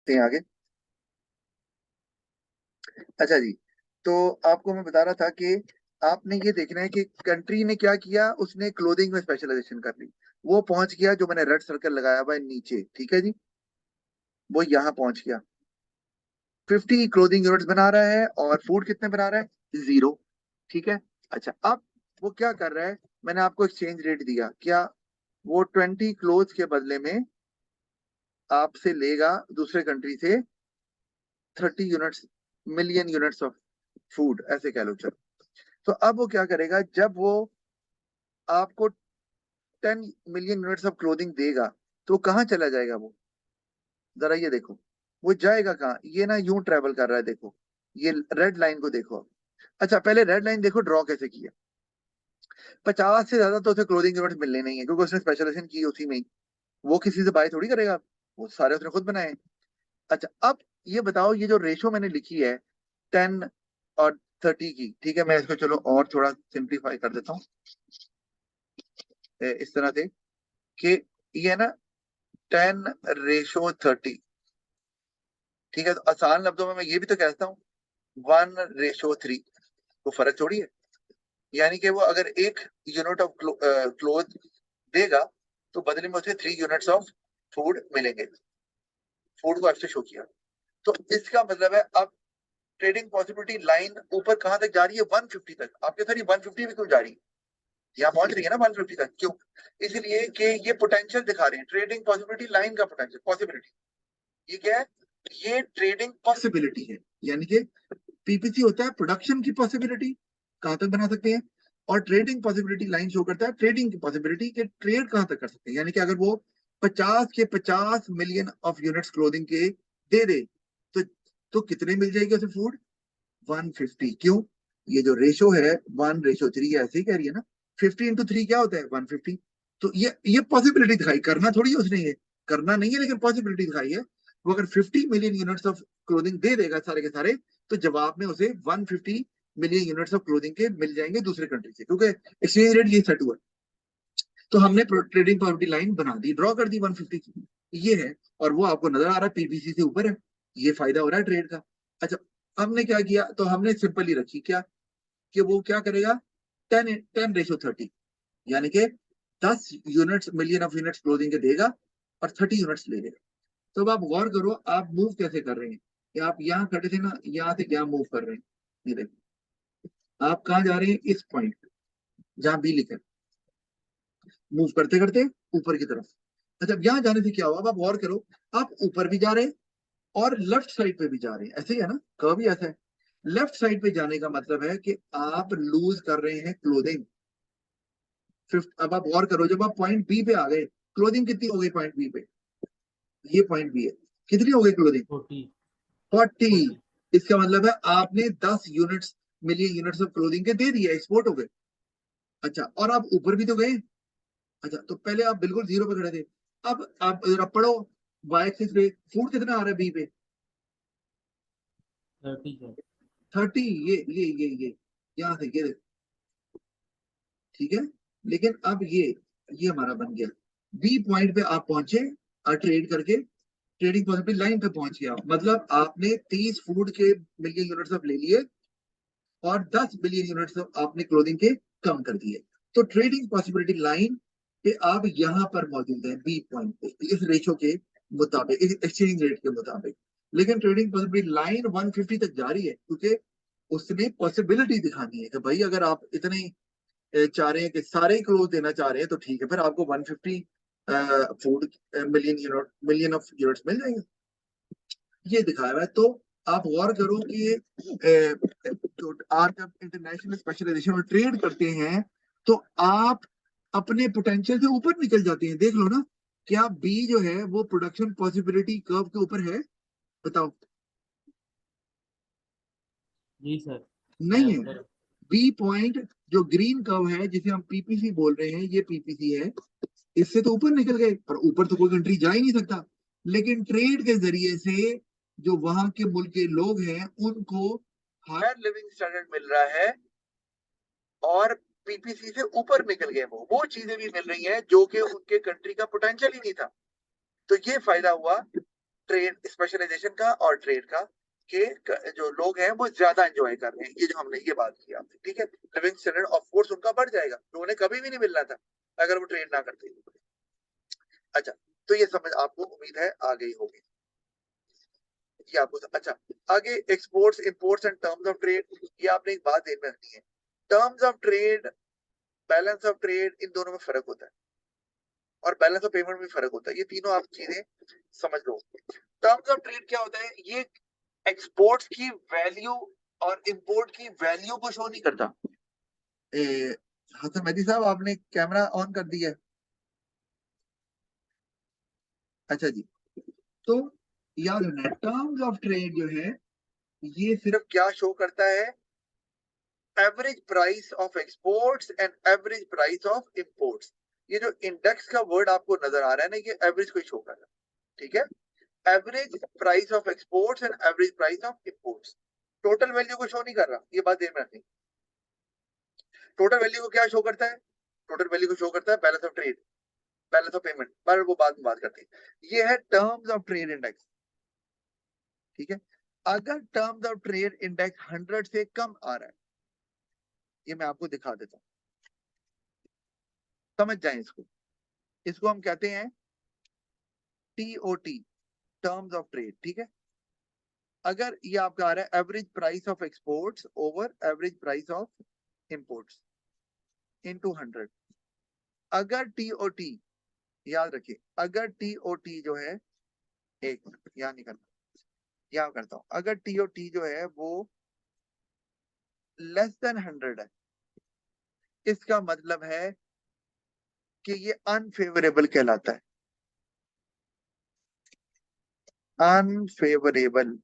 देखते हैं आगे। अच्छा जी, तो आपको मैं बता रहा था कि आपने ये देखना है कि कंट्री ने क्या किया, उसने क्लोथिंग में स्पेशलाइजेशन कर ली। वो पहुंच गया, जो मैंने रेड सर्कल लगाया हुआ है नीचे, ठीक है जी, वो यहाँ पहुंच गया। 50 क्लोथिंग यूनिट्स बना रहा है और फूड कितने बना रहा है, 0। ठीक है। अच्छा, अब वो क्या कर रहा है, मैंने आपको एक्सचेंज रेट दिया क्या, वो 20 क्लोथ के बदले में आपसे लेगा दूसरे कंट्री से 30 units, million units of food, ऐसे कह लो चलो। तो अब वो क्या करेगा, जब वो आपको 10 मिलियन यूनिट्स ऑफ क्लोथिंग देगा, तो कहाँ चला जाएगा वो, जरा ये देखो। वो जाएगा कहाँ, ये ना यूं ट्रेवल कर रहा है, देखो ये रेड लाइन को देखो। अच्छा, पहले रेड लाइन देखो ड्रॉ कैसे किया। 50 से ज्यादा तो उसे क्लोथिंग यूनिट मिलने नहीं है, क्योंकि उसने स्पेशलाइजेशन की उसी में ही। वो किसी से बाय थोड़ी करेगा, वो सारे उसने खुद बनाए हैं। अच्छा, अब ये बताओ, ये जो रेशो मैंने लिखी है 10 और 30 की, ठीक है, मैं इसको चलो और थोड़ा सिंप्लीफाई कर देता हूँ इस तरह से कि ये है ना 10:30। ठीक है, तो आसान लफ्जों में मैं ये भी तो कहता हूँ 1:3। तो फर्क थोड़ी है। यानी कि वो अगर 1 यूनिट ऑफ क्लोथ देगा, तो बदले में उसे 3 यूनिट्स ऑफ फूड मिलेंगे। फूड को ऐसे शो किया। तो इसका मतलब है, अब ट्रेडिंग पॉसिबिलिटी लाइन ऊपर कहां तक जा रही है, 150 तक। आपके सर ये 150 भी क्यों जा रही है, यहाँ पहुंच रही है ना 150 तक, क्यों? इसलिए कि ये पोटेंशियल दिखा रहे हैं, ट्रेडिंग पॉसिबिलिटी लाइन का पोटेंशियल, पॉसिबिलिटी। ये क्या है, ये ट्रेडिंग पॉसिबिलिटी है। यानी कि पीपीसी होता है प्रोडक्शन की पॉसिबिलिटी, कहां तक बना सकते हैं, और ट्रेडिंग पॉसिबिलिटी लाइन शो करता है ट्रेडिंग की पॉसिबिलिटी, के ट्रेड कहां तक कर सकते हैं। यानी कि अगर वो 50 के 50 मिलियन ऑफ यूनिट्स क्लोथिंग के दे दे, तो कितने मिल जाएगी उसे फूड, 150। क्यों, ये जो रेशो है 1:3, ऐसे ही कह रही है ना। 50 × 3 क्या होता है, 150। तो ये पॉसिबिलिटी दिखाई, करना थोड़ी है उसने, ये करना नहीं है, लेकिन पॉसिबिलिटी दिखाई है। वो अगर 50 मिलियन यूनिट्स ऑफ क्लोथिंग दे देगा सारे के सारे, तो जवाब में उसे 150 मिलियन यूनिट्स ऑफ क्लोथिंग के मिल जाएंगे दूसरे कंट्री से, क्योंकि एक्सचेंज रेट ये सेट हुआ है। तो हमने ट्रेडिंग पॉवर्टी लाइन बना दी, ड्रॉ कर दी 150 की, ये है। और वो आपको नजर आ रहा है पीपीसी से ऊपर है, ये फायदा हो रहा है ट्रेड का। अच्छा, हमने क्या किया, तो हमने सिंपल ही रखी क्या, कि वो क्या करेगा, 10:30, यानी कि 10 units, million of units clothing के देगा और 30 यूनिट्स ले लेगा। तो अब आप गौर करो, आप मूव कैसे कर रहे हैं, कि आप यहाँ खड़े थे ना, यहाँ से क्या मूव कर रहे हैं, ये देखो आप कहाँ जा रहे हैं, इस पॉइंट जहां बी लिखा है, मूव करते करते ऊपर की तरफ। अच्छा, अब यहाँ जाने से क्या हुआ, आप गौर करो, आप ऊपर भी जा रहे हैं और लेफ्ट साइड पे भी जा रहे हैं, ऐसे ही है ना, कर्व भी ऐसा है। लेफ्ट साइड पे जाने का मतलब है कि आप लूज कर रहे हैं क्लोथिंग। फिफ्थ, अब आप गौर करो, जब आप पॉइंट बी पे आ गए, क्लोथिंग कितनी हो गई पॉइंट बी पे, ये पॉइंट बी है, कितनी हो गई क्लोथिंग, 40 40। 40। इसका मतलब है आपने 10 units, million units of clothing के दे दिए, एक्सपोर्ट हो गए। अच्छा, और आप ऊपर भी तो गए। अच्छा, तो पहले आप बिल्कुल 0 पे खड़े थे, अब आप जरा पढ़ो, वाई एक्सिस पे फूड कितना आ रहा है बी पे, 30 है। 30। ये यहाँ से ये देखो, ठीक है। लेकिन अब ये हमारा बन गया, बी पॉइंट पे आप पहुंचे और ट्रेड करके ट्रेडिंग पॉसिबिलिटी लाइन पे पहुंच गया, मतलब आपने 30 फूड के मिलियन यूनिट्स ऑफ ले लिए और 10 बिलियन यूनिट्स ऑफ आपने क्लोथिंग के कम कर दिए। तो ट्रेडिंग पॉसिबिलिटी लाइन पे आप यहाँ पर मौजूद है, बी पॉइंट पे, इस रेशो के मुताबिक, इस एक्सचेंज रेट के मुताबिक। लेकिन ट्रेडिंग पॉसिबिलिटी लाइन 150 तक जा रही है, क्योंकि उसने पॉसिबिलिटी दिखानी है कि भाई अगर आप इतने चाह रहे हैं कि सारे ही क्लोज देना चाह रहे हैं, तो ठीक है, फिर आपको 150 फूड मिलियन ऑफ यूनिट्स मिल जाएंगे, ये दिखाया हुआ है। तो आप गौर करो कि तो आप जब इंटरनेशनल स्पेशलाइजेशन और ट्रेड करते हैं, तो आप अपने पोटेंशियल से ऊपर निकल जाते हैं। देख लो ना, क्या बी जो है वो प्रोडक्शन पॉसिबिलिटी कर्व के ऊपर है, बताओ। जी सर, है नहीं है। ऊपर। बी पॉइंट जो ग्रीन कर्व है, जिसे हम पीपीसी बोल रहे हैं, ये पीपीसी है, इससे तो ऊपर निकल गए, पर ऊपर तो कोई कंट्री जा ही नहीं सकता। लेकिन ट्रेड के जरिए से जो वहां के मुल्क के लोग हैं, उनको हायर लिविंग स्टैंडर्ड मिल रहा है, और पीपीसी से ऊपर निकल गए, वो चीजें भी मिल रही हैं जो कि उनके कंट्री का पोटेंशियल ही नहीं था। तो ये फायदा हुआ ट्रेड स्पेशलाइजेशन का और ट्रेड का के जो लोग हैं वो ज्यादा एंजॉय कर रहे हैं, ये जो हमने ये बात की आपसे, ठीक है। लिविंग स्टैंडर्ड ऑफ कोर्स उनका बढ़ जाएगा, जो उन्हें कभी भी नहीं मिलना था अगर वो ट्रेड ना करते। अच्छा, तो ये समझ आपको उम्मीद है आ गई होगी, ये आपको अच्छा। आगे exports imports and terms of trade, ये आपने एक बात ध्यान में रखनी है। Terms of trade, balance of trade, इन दोनों में फर्क होता है और बैलेंस ऑफ पेमेंट में फर्क होता है, ये तीनों आप चीजें समझ लो। टर्म्स ऑफ ट्रेड क्या होता है, ये एक्सपोर्ट्स की वैल्यू और इंपोर्ट की वैल्यू को शो नहीं करता। हसन मेहदी साहब, आपने कैमरा ऑन कर दिया है? अच्छा जी, तो याद रखना टर्म्स ऑफ ट्रेड जो है ये सिर्फ क्या शो करता है, average price of exports and average price of imports. ये जो इंडेक्स का वर्ड आपको नजर आ रहा है ना, ये एवरेज को शो कर रहा है, ठीक है। Average price of exports and average price of imports, total value को शो नहीं कर रहा, ये बात ध्यान में रखनी। टोटल वैल्यू को क्या शो करता है, टोटल वैल्यू को शो करता है balance of trade, balance of payment, पर वो बाद में बात करते हैं। ये है टर्म्स ऑफ ट्रेड इंडेक्स, ठीक है। अगर टर्म्स ऑफ ट्रेड इंडेक्स 100 से कम आ रहा है, ये मैं आपको दिखा देता हूं, समझ जाएं इसको। इसको हम कहते हैं टीओटी, टर्म्स ऑफ ट्रेड, ठीक है। अगर ये आपका आ रहा है average price of exports over average price of imports into 100, अगर टीओटी, याद रखिए, अगर टीओटी जो है, एक मिनट यहां नहीं करना, यहां करता हूं, अगर टीओटी जो है वो लेस देन 100 है, इसका मतलब है कि ये अनफेवरेबल कहलाता है, अनफेवरेबल।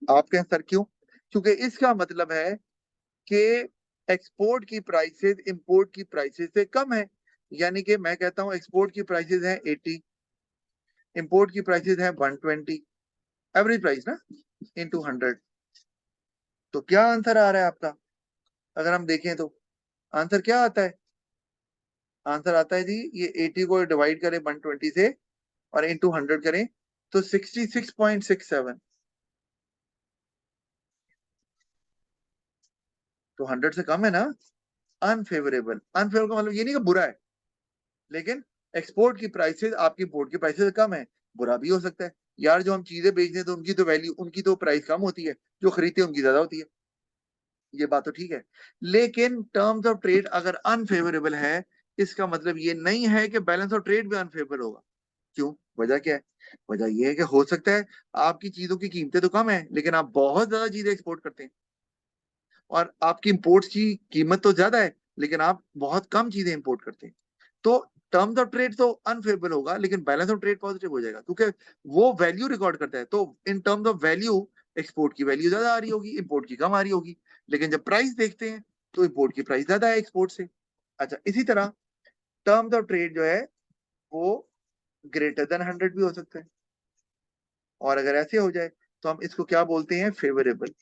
आपके सर क्यों? क्योंकि इसका मतलब है कि एक्सपोर्ट की प्राइसेस इंपोर्ट की प्राइसेस से कम है। यानी कि मैं कहता हूं एक्सपोर्ट की प्राइसेस है 80, इंपोर्ट की प्राइसेस है 120, एवरेज प्राइस ना, इनटू 100। तो क्या आंसर आ रहा है आपका? अगर हम देखें तो आंसर क्या आता है, आंसर आता है जी, ये 80 को डिवाइड करें 120 से और इंटू 100 करें तो 66.67। तो 100 से कम है ना, अनफेवरेबल। अनफेवरेबल का मतलब ये नहीं कि बुरा है, लेकिन एक्सपोर्ट की प्राइसेस आपकी इंपोर्ट की प्राइसेस से कम है, बुरा भी हो सकता है यार। जो हम चीजें बेचते हैं तो उनकी तो वैल्यू, उनकी तो प्राइस कम होती है, जो खरीदते हैं उनकी ज्यादा होती है, ये बात तो ठीक है। लेकिन टर्म्स ऑफ ट्रेड अगर अनफेवरेबल है, इसका मतलब ये नहीं है कि बैलेंस ऑफ ट्रेड भी अनफेवरेबल होगा। क्यों? वजह क्या है? वजह यह है कि हो सकता है आपकी चीजों की कीमतें तो कम है, लेकिन आप बहुत ज्यादा चीजें एक्सपोर्ट करते हैं, और आपकी इंपोर्ट्स की कीमत तो ज्यादा है, लेकिन आप बहुत कम चीजें इंपोर्ट करते हैं। तो टर्म्स ऑफ ट्रेड तो अनफेवरेबल होगा, लेकिन बैलेंस ऑफ ट्रेड पॉजिटिव हो जाएगा, क्योंकि वो वैल्यू रिकॉर्ड करता है। तो in terms of value export की वैल्यू ज्यादा आ रही होगी, इंपोर्ट की कम आ रही होगी। लेकिन जब प्राइस देखते हैं तो इंपोर्ट की प्राइस ज्यादा है एक्सपोर्ट से। अच्छा, इसी तरह टर्म्स ऑफ ट्रेड जो है वो ग्रेटर देन 100 भी हो सकता है, और अगर ऐसे हो जाए तो हम इसको क्या बोलते हैं, फेवरेबल।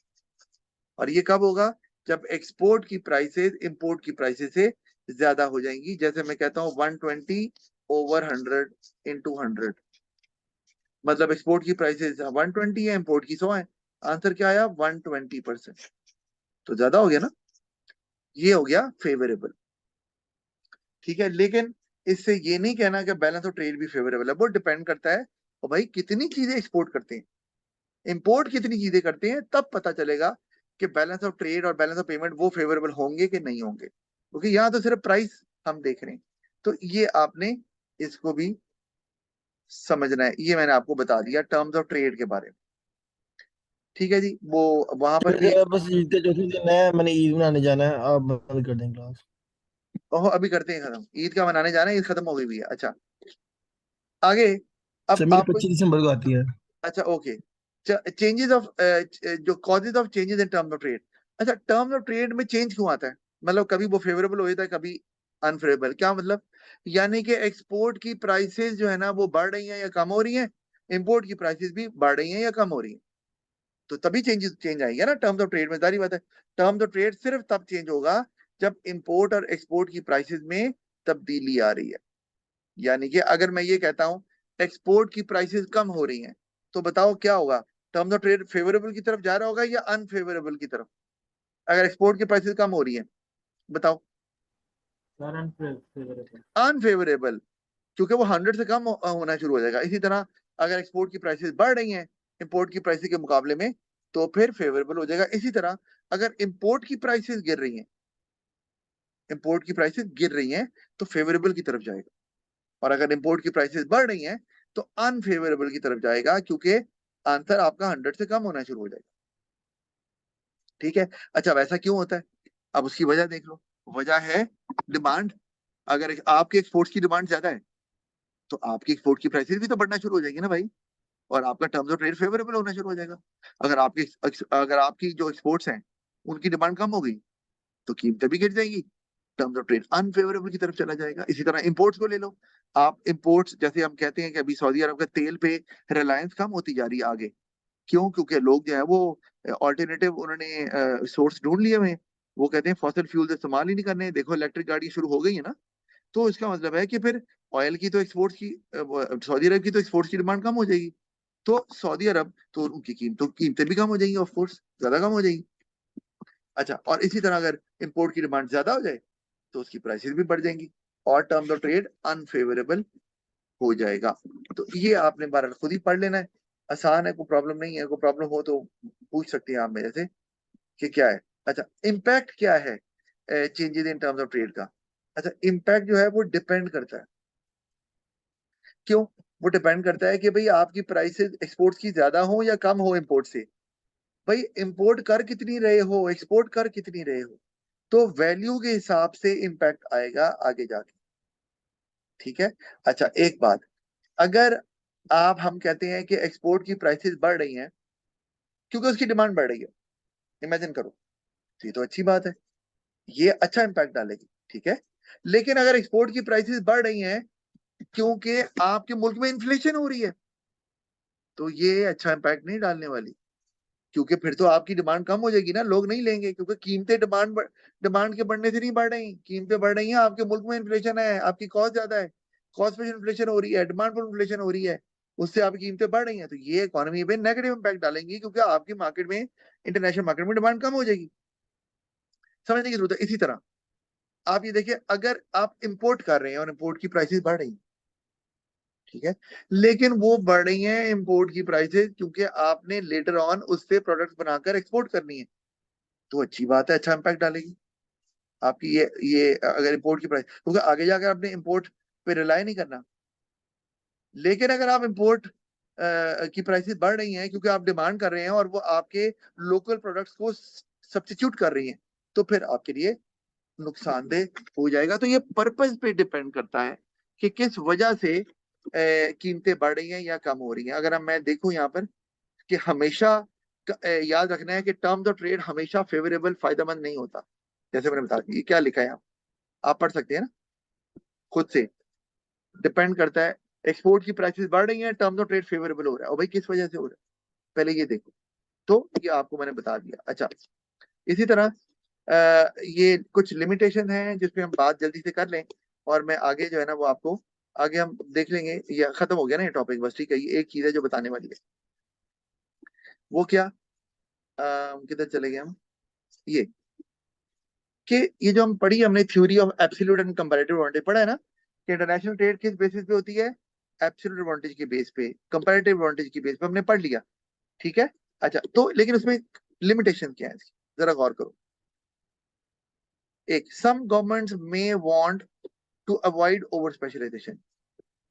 और ये कब होगा? जब एक्सपोर्ट की प्राइसेस इंपोर्ट की प्राइसेस से ज्यादा हो जाएंगी। जैसे मैं कहता हूं 120 ओवर 100 इंटू 100, मतलब एक्सपोर्ट की प्राइसेस 120 है, इंपोर्ट की 100 है। आंसर क्या आया? 120%। तो ज्यादा हो गया ना, ये हो गया फेवरेबल, ठीक है। लेकिन इससे ये नहीं कहना कि बैलेंस ऑफ ट्रेड भी फेवरेबल है, वो डिपेंड करता है और भाई कितनी चीजें एक्सपोर्ट करते हैं, इंपोर्ट कितनी चीजें करते हैं, तब पता चलेगा कि बैलेंस ऑफ ट्रेड और बैलेंस ऑफ पेमेंट वो फेवरेबल होंगे कि नहीं होंगे, क्योंकि यहाँ तो सिर्फ प्राइस हम देख रहे हैं। तो ये आपने इसको भी समझना है, ये मैंने आपको बता दिया टर्म्स ऑफ ट्रेड के बारे में, ठीक है जी। वो वहां पर भी, मेरे बस ईद के चौथे दिन है, मैंने ईद मनाने जाना है, आप बंद कर दें क्लास। ओहो अभी करते हैं खत्म, ईद का मनाने जाना है, ईद खत्म हो गई भी है। अच्छा, आगे अब सर मेरी आपको, 25 दिसंबर को आती है। अच्छा ओके, चेंजेस ऑफ, जो causes of changes in terms of trade. अच्छा, टर्म्स ऑफ ट्रेड में चेंज क्यों आता है? मतलब कभी वो फेवरेबल हो जाता है, कभी अनफेवरेबल, क्या मतलब? यानी कि एक्सपोर्ट की प्राइसेस जो है ना वो बढ़ रही हैं या कम हो रही हैं, इंपोर्ट की प्राइसेस भी बढ़ रही हैं या कम हो रही हैं, तो तभी चेंज आएगा ना टर्म्स ऑफ ट्रेड में, जारी बात है। टर्म्स ऑफ ट्रेड सिर्फ तब चेंज होगा जब इंपोर्ट और एक्सपोर्ट की प्राइसेस में तब्दीली आ रही है। यानी कि अगर मैं ये कहता हूं एक्सपोर्ट की प्राइसेस कम हो रही हैं, तो बताओ क्या होगा? टर्म्स ऑफ ट्रेड फेवरेबल की तरफ जा रहा होगा या अनफेवरेबल की तरफ? अगर एक्सपोर्ट की प्राइसेस कम हो रही हैं, बताओ। Sir unfavourable. अनफेवरेबल, क्योंकि वो 100 से कम होना शुरू हो जाएगा। इसी तरह अगर एक्सपोर्ट की प्राइसेस बढ़ रही हैं इंपोर्ट की प्राइसेस के मुकाबले में, तो फिर फेवरेबल हो जाएगा। इसी तरह अगर इंपोर्ट की प्राइसेस गिर रही हैं, इंपोर्ट की प्राइसेस गिर रही हैं, तो फेवरेबल की तरफ जाएगा। और अगर इंपोर्ट की प्राइसेस बढ़ रही हैं, तो अनफेवरेबल की तरफ जाएगा, क्योंकि आंसर आपका 100 से कम होना शुरू हो जाएगा। ठीक है। अच्छा, वैसा क्यों होता है? अब उसकी वजह देख लो। वजह है डिमांड। अगर आपके एक्सपोर्ट्स की डिमांड ज्यादा है, तो आपकी एक्सपोर्ट की प्राइसेस भी तो बढ़ना शुरू हो जाएगी ना भाई, और आपका टर्म्स ऑफ ट्रेड फेवरेबल होना शुरू हो जाएगा। अगर आपकी जो एक्सपोर्ट्स हैं उनकी डिमांड कम हो गई, तो कीमतें भी गिर जाएगी, टर्म्स ऑफ ट्रेड अनफेवरेबल की तरफ चला जाएगा। इसी तरह इंपोर्ट्स को ले लो। आप इंपोर्ट्स, जैसे हम कहते हैं कि अभी सऊदी अरब का तेल पे रिलायंस कम होती जा रही है आगे। क्यों? क्योंकि लोग जो है वो ऑल्टरनेटिव उन्होंने सोर्स ढूंढ लिए हुए हैं। वो कहते हैं फॉसिल फ्यूल इस्तेमाल ही नहीं करने। देखो इलेक्ट्रिक गाड़ी शुरू हो गई है ना, तो इसका मतलब है कि फिर ऑयल की तो एक्सपोर्ट्स की सऊदी अरब की तो एक्सपोर्ट्स की डिमांड कम हो जाएगी। तो सऊदी अरब तो उनकी कीमतें भी कम हो जाएंगी, ऑफ कोर्स ज्यादा कम हो जाएगी। अच्छा, और इसी तरह अगर इंपोर्ट की डिमांड ज्यादा हो जाए, तो उसकी प्राइसेस भी बढ़ जाएंगी, और टर्म्स ऑफ ट्रेड अनफेवरेबल हो जाएगा। तो ये आपने बार खुद ही पढ़ लेना है। आसान है, कोई प्रॉब्लम नहीं है। कोई प्रॉब्लम हो तो पूछ सकते हैं आप मेरे से कि क्या है। अच्छा, इम्पैक्ट क्या है changes in terms of trade का? अच्छा, इम्पैक्ट जो है वो डिपेंड करता है। क्यों? वो डिपेंड करता है कि भाई आपकी प्राइसेस एक्सपोर्ट की ज्यादा हो या कम हो इंपोर्ट से। भाई इंपोर्ट कर कितनी रहे हो, एक्सपोर्ट कर कितनी रहे हो, तो वैल्यू के हिसाब से इंपैक्ट आएगा आगे जाके। ठीक है। अच्छा, एक बात, अगर हम कहते हैं कि एक्सपोर्ट की प्राइसेस बढ़ रही हैं क्योंकि उसकी डिमांड बढ़ रही है, इमेजिन करो, तो ये तो अच्छी बात है, ये अच्छा इंपैक्ट डालेगी। ठीक है। लेकिन अगर एक्सपोर्ट की प्राइसेस बढ़ रही हैं क्योंकि आपके मुल्क में इन्फ्लेशन हो रही है, तो ये अच्छा इंपैक्ट नहीं डालने वाली, क्योंकि फिर तो आपकी डिमांड कम हो जाएगी ना, लोग नहीं लेंगे, क्योंकि कीमतें डिमांड के बढ़ने से नहीं बढ़ रही, कीमतें बढ़ रही हैं, आपके मुल्क में इन्फ्लेशन है, आपकी कॉस्ट ज्यादा है, कॉस्ट पे इन्फ्लेशन हो रही है, डिमांड पर इन्फ्लेशन हो रही है, उससे आपकी कीमतें बढ़ रही हैं, तो ये इकोनॉमी पे नेगेटिव इंपैक्ट डालेंगी, क्योंकि आपकी मार्केट में, इंटरनेशनल मार्केट में डिमांड कम हो जाएगी। समझने की जरूरत है। इसी तरह आप ये देखिए, अगर आप इंपोर्ट कर रहे हैं और इंपोर्ट की प्राइसेस बढ़ रही हैं, ठीक है, लेकिन वो बढ़ रही हैं इंपोर्ट की प्राइसेस क्योंकि आपने लेटर ऑन उससे प्रोडक्ट्स बनाकर एक्सपोर्ट करनी है, तो अच्छी बात है, अच्छा इंपैक्ट डालेगी आपकी ये अगर इंपोर्ट की प्राइस, क्योंकि आगे जाकर आपने इंपोर्ट पे रिलाई नहीं करना। लेकिन अगर आप इंपोर्ट की प्राइसेस बढ़ रही हैं क्योंकि आप डिमांड कर रहे हैं और वो आपके लोकल प्रोडक्ट्स को सब्स्टिट्यूट कर रही हैं, तो फिर आपके लिए नुकसानदेह हो जाएगा। तो ये पर्पस पे डिपेंड करता है कि किस वजह से कीमतें बढ़ रही हैं या कम हो रही हैं। अगर मैं देखूं यहाँ पर कि हमेशा याद रखना है कि टर्म्स ऑफ ट्रेड हमेशा फेवरेबल फायदेमंद नहीं होता। जैसे मैंने बताया, ये क्या लिखा है यहाँ, आप पढ़ सकते हैं ना खुद से। डिपेंड करता है, एक्सपोर्ट की प्राइसेस बढ़ रही हैं, टर्म्स ऑफ ट्रेड फेवरेबल हो रहा है, और भाई किस वजह से हो रहा है, पहले ये देखो। तो ये आपको मैंने बता दिया। अच्छा, इसी तरह ये कुछ लिमिटेशन है जिसपे हम बात जल्दी से कर लें, और मैं आगे जो है ना वो आपको आगे हम देख लेंगे। ये खत्म हो गया ना ये टॉपिक, बस ठीक है। ये एक चीज है जो बताने वाली है, वो क्या, किधर चले गए हम, ये कि ये जो हम पढ़ी हमने theory of absolute and comparative advantage पढ़ा है ना, कि इंटरनेशनल ट्रेड किस बेसिस पे होती है, एब्सोल्यूट एडवांटेज के बेस पे, कंपैरेटिव एडवांटेज के बेस पे हमने पढ़ लिया। ठीक है। अच्छा, तो लेकिन उसमें लिमिटेशन क्या है इसकी, जरा गौर करो। एक, some governments may want to avoid over specialization.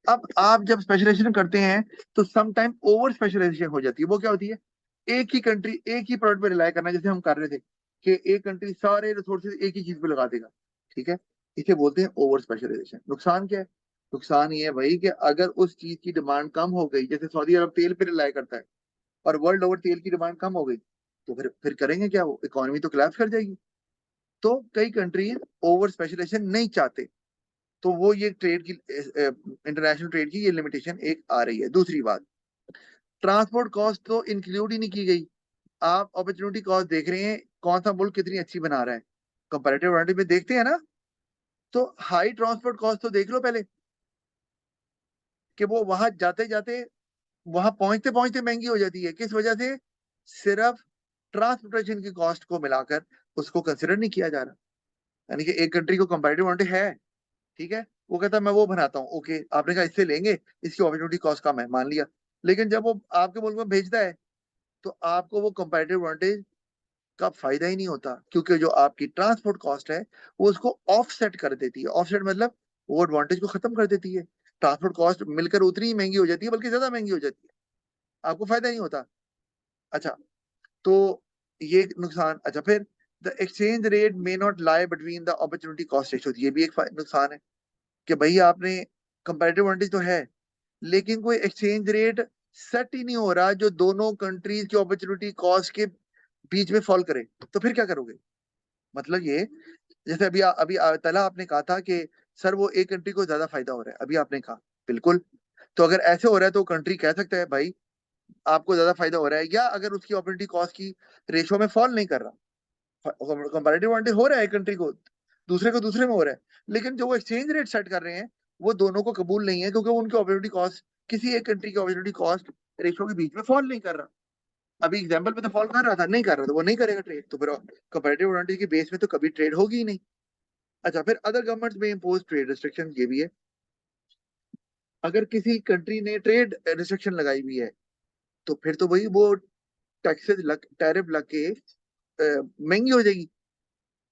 अब आप जब स्पेशलाइजेशन करते हैं तो सम टाइम ओवर स्पेशलाइजेशन हो जाती है। वो क्या होती है, एक ही कंट्री एक ही प्रोडक्ट पे रिलाई करना, जैसे हम कर रहे थे कि एक कंट्री सारे रिसोर्सेज एक ही चीज पे लगा देगा। ठीक है, इसे बोलते हैं ओवर स्पेशलाइजेशन। नुकसान क्या है? नुकसान ये है भाई कि अगर उस चीज की डिमांड कम हो गई, जैसे सऊदी अरब तेल पे रिलाई करता है, और वर्ल्ड ओवर तेल की डिमांड कम हो गई, तो फिर करेंगे क्या, वो इकोनॉमी तो कोलैप्स कर जाएगी। तो कई कंट्रीज ओवर स्पेशलाइजेशन नहीं चाहते, तो वो ये ट्रेड की, इंटरनेशनल ट्रेड की ये लिमिटेशन एक आ रही है। दूसरी बात, ट्रांसपोर्ट कॉस्ट तो इंक्लूड ही नहीं की गई। आप अपॉर्चुनिटी कॉस्ट देख रहे हैं, कौन सा मुल्क कितनी अच्छी बना रहा है, कंपैरेटिव एडवांटेज में देखते हैं ना, तो हाई ट्रांसपोर्ट कॉस्ट तो देख लो पहले, कि वो वहां जाते जाते, वहां पहुंचते पहुंचते महंगी हो जाती है। किस वजह से? सिर्फ ट्रांसपोर्टेशन की कॉस्ट को मिलाकर उसको कंसिडर नहीं किया जा रहा। यानी कि एक कंट्री को कंपैरेटिव एडवांटेज है, ठीक है, वो कहता है मैं वो बनाता हूँ, ओके, आपने कहा इससे लेंगे, इसकी अपॉर्चुनिटी कॉस्ट कम है, मान लिया। लेकिन जब वो आपके मुल्क में भेजता है तो आपको वो कंपैरेटिव एडवांटेज का फायदा ही नहीं होता, क्योंकि जो आपकी ट्रांसपोर्ट कॉस्ट है वो उसको ऑफसेट कर देती है। ऑफसेट मतलब वो एडवांटेज को खत्म कर देती है। ट्रांसपोर्ट कॉस्ट मिलकर उतनी ही महंगी हो जाती है, बल्कि ज्यादा महंगी हो जाती है, आपको फायदा नहीं होता। अच्छा, तो ये एक नुकसान। अच्छा, फिर the exchange rate may not lie between the opportunity cost ratio, ये भी एक नुकसान है कि भाई आपने कंपैरेटिव एडवांटेज तो है, लेकिन कोई एक्सचेंज रेट सेट ही नहीं हो रहा जो दोनों कंट्रीज की अपॉर्चुनिटी कॉस्ट के बीच में फॉल करे, तो फिर क्या करोगे? मतलब ये, जैसे तला आपने कहा था कि सर वो एक कंट्री को ज्यादा फायदा हो रहा है, अभी आपने कहा बिल्कुल। तो अगर ऐसे हो रहा है तो कंट्री कह सकता है भाई आपको ज्यादा फायदा हो रहा है, या अगर उसकी अपॉर्चुनिटी कॉस्ट की रेशियो में फॉल नहीं कर रहा, कंपैरेटिव एडवांटेज हो रहा है कंट्री को, दूसरे को दूसरे में हो रहा है, लेकिन जो वो एक्सचेंज रेट सेट कर रहे हैं वो दोनों को कबूल नहीं है, क्योंकि उनकी अपॉर्चुनिटी कॉस्ट किसी एक कंट्री की अपॉर्चुनिटी कॉस्ट रेशियो के बीच में फॉल नहीं कर रहा। अभी एग्जांपल पे तो फॉल कर रहा था, नहीं कर रहा, तो वो नहीं करेगा ट्रेड, तो फिर कंपैरेटिव एडवांटेज के बेस में तो कभी ट्रेड होगी ही नहीं। अच्छा, फिर अदर गवर्नमेंट्स में इम्पोज ट्रेड रिस्ट्रिक्शन, ये भी है। अगर किसी कंट्री ने ट्रेड रिस्ट्रिक्शन लगाई हुई है तो फिर तो वही वो टैक्सेस लग, टैरिफ लग के महंगी हो जाएगी।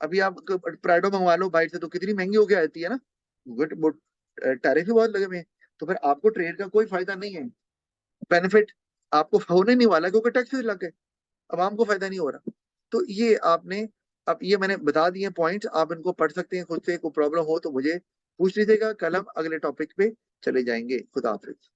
अभी आप प्राइडो मंगवा लो बाहर से तो कितनी महंगी होके आती है ना, वो टैरिफ ही बहुत लगे हुए हैं। तो फिर आपको ट्रेड का कोई फायदा नहीं है, बेनिफिट आपको होने नहीं वाला, क्योंकि टैक्सेस लग गए, आवाम को फायदा नहीं हो रहा। तो ये आपने, अब ये मैंने बता दिए पॉइंट्स, आप इनको पढ़ सकते हैं खुद से, कोई प्रॉब्लम हो तो मुझे पूछ लीजिएगा, कल हम अगले टॉपिक पे चले जाएंगे। खुदा हाफिज।